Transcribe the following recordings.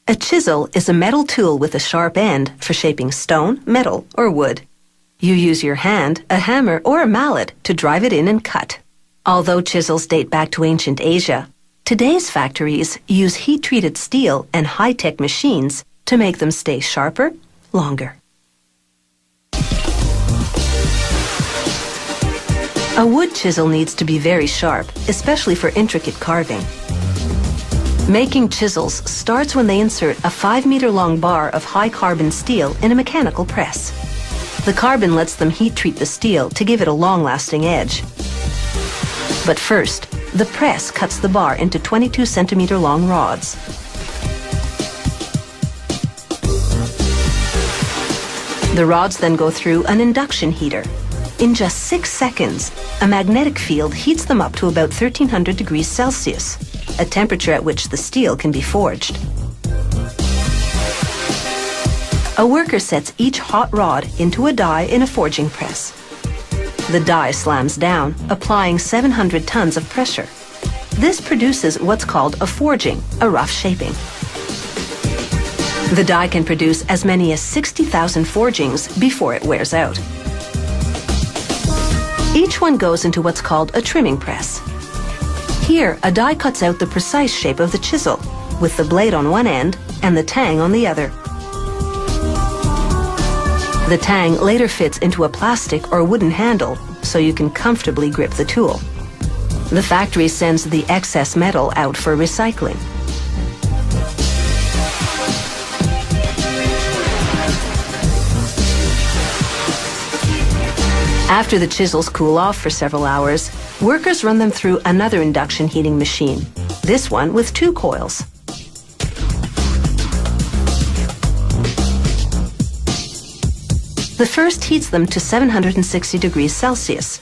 A chisel is a metal tool with a sharp end for shaping stone, metal, or wood. You use your hand, a hammer, or a mallet to drive it in and cut. Although chisels date back to ancient Asia, today's factories use heat-treated steel and high-tech machines to make them stay sharper, longer. A wood chisel needs to be very sharp, especially for intricate carving. Making chisels starts when they insert a 5-meter-long bar of high-carbon steel in a mechanical press. The carbon lets them heat-treat the steel to give it a long-lasting edge. But first, the press cuts the bar into 22-centimeter-long rods. The rods then go through an induction heater. In just 6 seconds, a magnetic field heats them up to about 1300 degrees Celsius, a temperature at which the steel can be forged. A worker sets each hot rod into a die in a forging press. The die slams down, applying 700 tons of pressure. This produces what's called a forging, a rough shaping. The die can produce as many as 60,000 forgings before it wears out. Each one goes into what's called a trimming press. Here, a die cuts out the precise shape of the chisel, with the blade on one end and the tang on the other. The tang later fits into a plastic or wooden handle so you can comfortably grip the tool. The factory sends the excess metal out for recycling. After the chisels cool off for several hours, workers run them through another induction heating machine, this one with 2 coils. The first heats them to 760 degrees Celsius.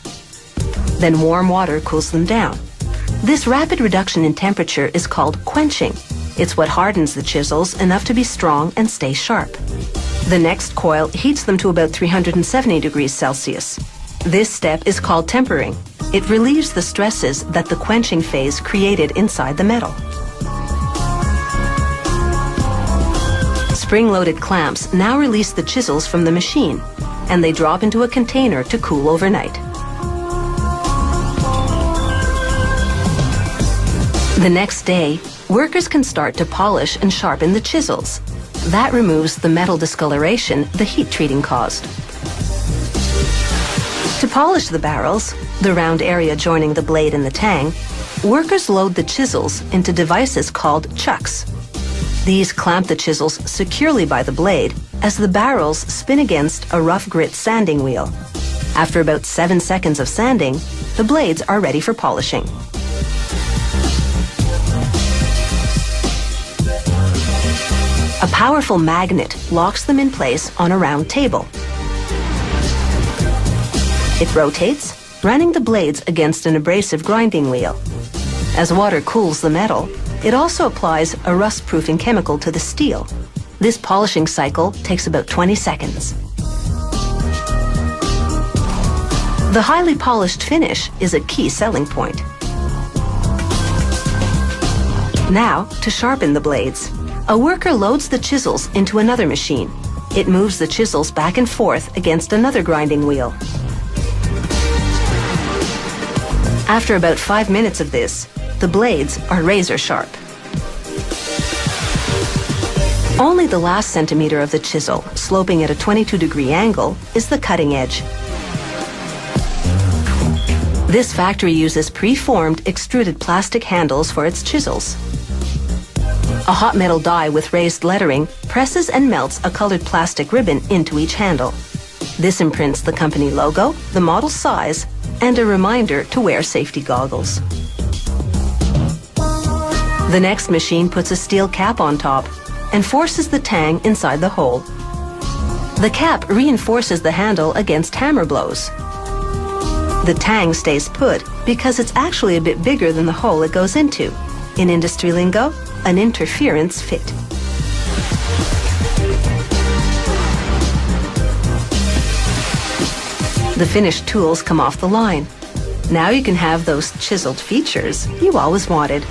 Then warm water cools them down. This rapid reduction in temperature is called quenching. It's what hardens the chisels enough to be strong and stay sharp. The next coil heats them to about 370 degrees Celsius. This step is called tempering. It relieves the stresses that the quenching phase created inside the metal. Spring-loaded clamps now release the chisels from the machine, and they drop into a container to cool overnight. The next day, workers can start to polish and sharpen the chisels. That removes the metal discoloration the heat treating caused. To polish the barrels, the round area joining the blade and the tang, workers load the chisels into devices called chucks. These clamp the chisels securely by the blade as the barrels spin against a rough grit sanding wheel. After about 7 seconds of sanding, the blades are ready for polishing. A powerful magnet locks them in place on a round table. It rotates, running the blades against an abrasive grinding wheel. As water cools the metal, it also applies a rust-proofing chemical to the steel. This polishing cycle takes about 20 seconds. The highly polished finish is a key selling point. Now, to sharpen the blades, a worker loads the chisels into another machine. It moves the chisels back and forth against another grinding wheel. After about 5 minutes of this, the blades are razor sharp. Only the last centimeter of the chisel, sloping at a 22-degree angle, is the cutting edge. This factory uses pre-formed extruded plastic handles for its chisels. A hot metal die with raised lettering presses and melts a colored plastic ribbon into each handle. This imprints the company logo, the model size, and a reminder to wear safety goggles. The next machine puts a steel cap on top and forces the tang inside the hole. The cap reinforces the handle against hammer blows. The tang stays put because it's actually a bit bigger than the hole it goes into. In industry lingo, an interference fit. The finished tools come off the line. Now you can have those chiseled features you always wanted.